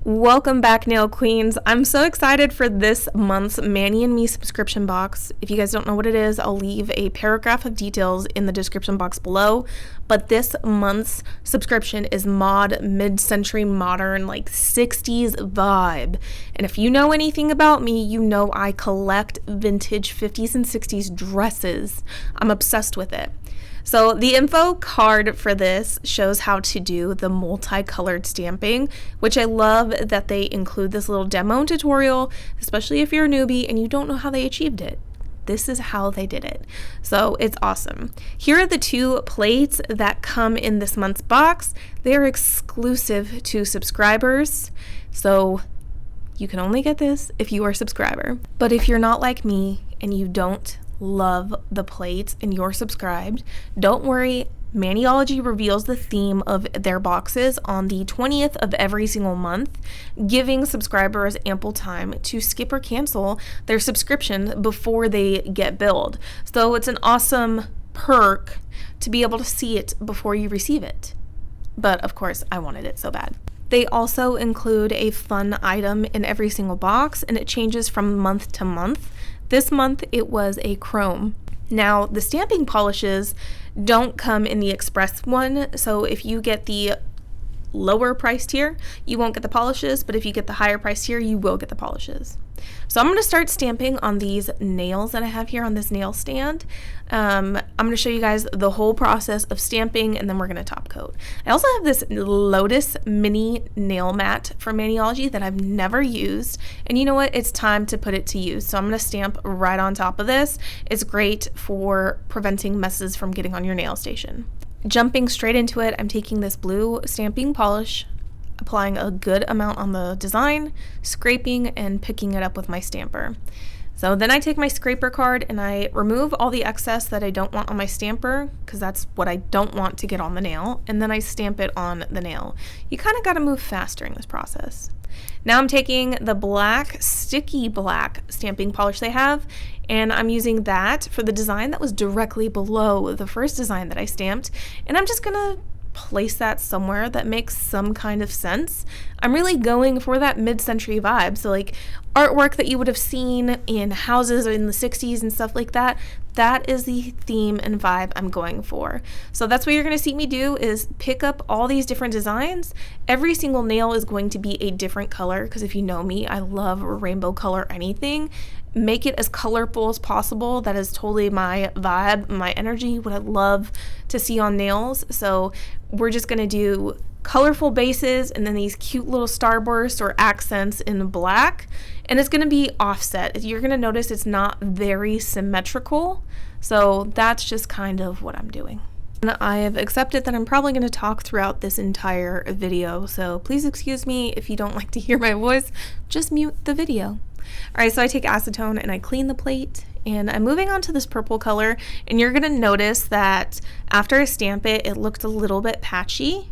Welcome back, Nail Queens. I'm so excited for this month's Manny and Me subscription box. If you guys don't know what it is, I'll leave a paragraph of details in the description box below. But this month's subscription is mod mid-century modern, like 60s vibe. And if you know anything about me, you know I collect vintage 50s and 60s dresses. I'm obsessed with it. So the info card for this shows how to do the multicolored stamping, which I love that they include this little demo and tutorial, especially if you're a newbie and you don't know how they achieved it. This is how they did it. So it's awesome. Here are the two plates that come in this month's box. They're exclusive to subscribers. So you can only get this if you are a subscriber. But if you're not like me and you don't love the plates and you're subscribed, don't worry. Maniology reveals the theme of their boxes on the 20th of every single month, giving subscribers ample time to skip or cancel their subscription before they get billed. So it's an awesome perk to be able to see it before you receive it. But of course, I wanted it so bad. They also include a fun item in every single box, and it changes from month to month. This month, it was a chrome. Now, the stamping polishes don't come in the express one, so if you get the lower price tier, you won't get the polishes, but if you get the higher price tier, you will get the polishes. So I'm going to start stamping on these nails that I have here on this nail stand. I'm going to show you guys the whole process of stamping, and then we're going to top coat. I also have this Lotus mini nail mat from Maniology that I've never used, and you know what? It's time to put it to use. So I'm going to stamp right on top of this. It's great for preventing messes from getting on your nail station. Jumping straight into it, I'm taking this blue stamping polish, applying a good amount on the design, scraping, and picking it up with my stamper. So then I take my scraper card and I remove all the excess that I don't want on my stamper, because that's what I don't want to get on the nail, and then I stamp it on the nail. You kind of got to move fast during this process. Now I'm taking the black, sticky black stamping polish they have, and I'm using that for the design that was directly below the first design that I stamped, and I'm just gonna place that somewhere that makes some kind of sense. I'm really going for that mid-century vibe, so like artwork that you would have seen in houses in the 60s and stuff like that. That is the theme and vibe I'm going for. So that's what you're going to see me do, is pick up all these different designs. Every single nail is going to be a different color, because if you know me, I love rainbow color anything. Make it as colorful as possible. That is totally my vibe, my energy, what I love to see on nails. So we're just going to do colorful bases and then these cute little starbursts or accents in black, and it's going to be offset. You're going to notice it's not very symmetrical, so that's just kind of what I'm doing. And I have accepted that I'm probably going to talk throughout this entire video, so please excuse me if you don't like to hear my voice. Just mute the video. Alright, so I take acetone and I clean the plate, and I'm moving on to this purple color, and you're going to notice that after I stamp it, it looked a little bit patchy.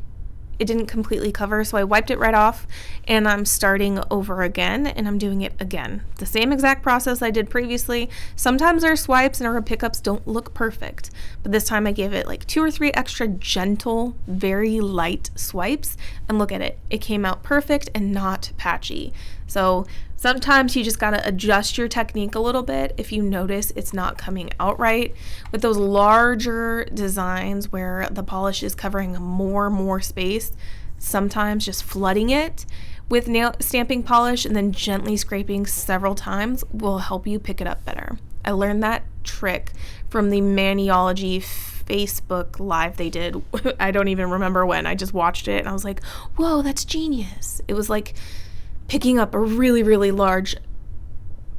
It didn't completely cover, so I wiped it right off, and I'm starting over again, and I'm doing it again. The same exact process I did previously. Sometimes our swipes and our pickups don't look perfect, but this time I gave it like 2 or 3 extra gentle, very light swipes, and look at it. It came out perfect and not patchy. So sometimes you just gotta adjust your technique a little bit if you notice it's not coming out right. With those larger designs where the polish is covering more space, sometimes just flooding it with nail stamping polish and then gently scraping several times will help you pick it up better. I learned that trick from the Maniology Facebook live they did. I don't even remember when. I just watched it and I was like, whoa, that's genius. It was like picking up a really large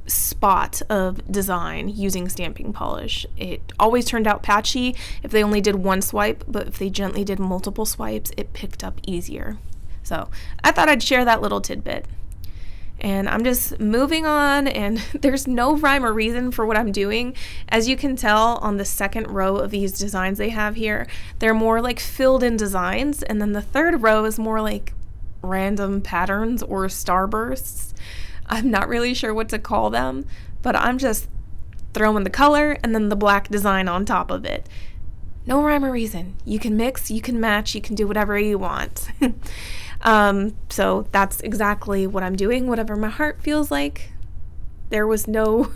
spot of design using stamping polish. It always turned out patchy if they only did one swipe, but if they gently did multiple swipes, it picked up easier. So I thought I'd share that little tidbit. And I'm just moving on, and there's no rhyme or reason for what I'm doing. As you can tell on the second row of these designs they have here, they're more like filled in designs, and then the third row is more like random patterns or starbursts. I'm not really sure what to call them, but I'm just throwing the color and then the black design on top of it. No rhyme or reason. You can mix, you can match, you can do whatever you want. So that's exactly what I'm doing, whatever my heart feels like. There was no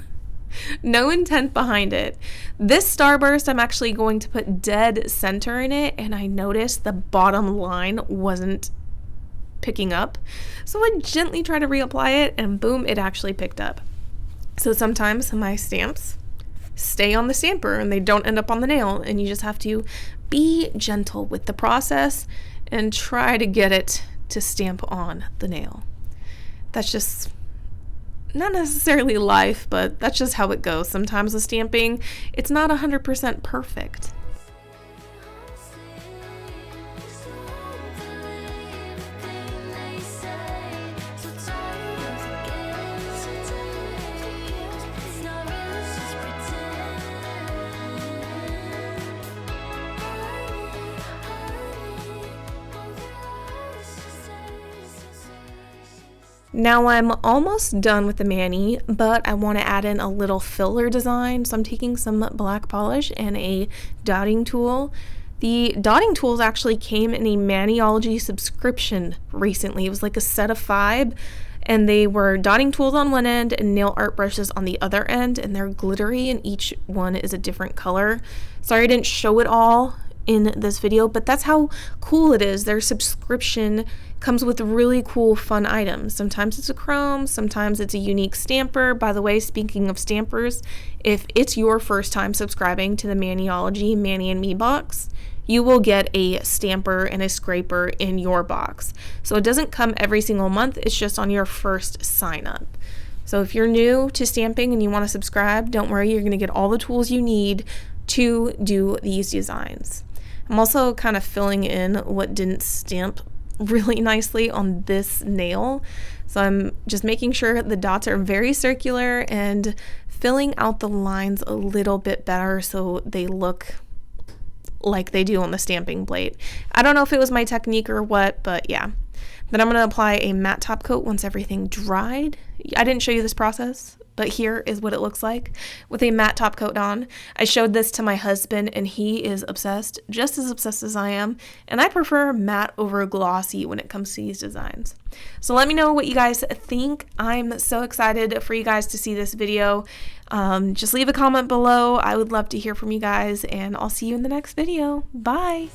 intent behind it. This starburst, I'm actually going to put dead center in it, and I noticed the bottom line wasn't picking up. So I gently try to reapply it, and boom, it actually picked up. So sometimes my stamps stay on the stamper and they don't end up on the nail, and you just have to be gentle with the process and try to get it to stamp on the nail. That's just not necessarily life, but that's just how it goes. Sometimes with stamping, it's not 100% perfect. Now I'm almost done with the mani, but I want to add in a little filler design. So I'm taking some black polish and a dotting tool. The dotting tools actually came in a Maniology subscription recently. It was like a set of 5, and they were dotting tools on one end and nail art brushes on the other end, and they're glittery and each one is a different color. Sorry I didn't show it all in this video, but that's how cool it is. Their subscription comes with really cool fun items. Sometimes it's a chrome, sometimes it's a unique stamper. By the way, speaking of stampers, if it's your first time subscribing to the Maniology Mani and Me box, you will get a stamper and a scraper in your box. So it doesn't come every single month, it's just on your first sign up. So if you're new to stamping and you want to subscribe, don't worry, you're going to get all the tools you need to do these designs. I'm also kind of filling in what didn't stamp really nicely on this nail. So I'm just making sure the dots are very circular and filling out the lines a little bit better so they look like they do on the stamping plate. I don't know if it was my technique or what, but yeah. Then I'm going to apply a matte top coat once everything dried. I didn't show you this process, but here is what it looks like with a matte top coat on. I showed this to my husband and he is obsessed, just as obsessed as I am, and I prefer matte over glossy when it comes to these designs. So let me know what you guys think. I'm so excited for you guys to see this video. Just leave a comment below. I would love to hear from you guys, and I'll see you in the next video. Bye!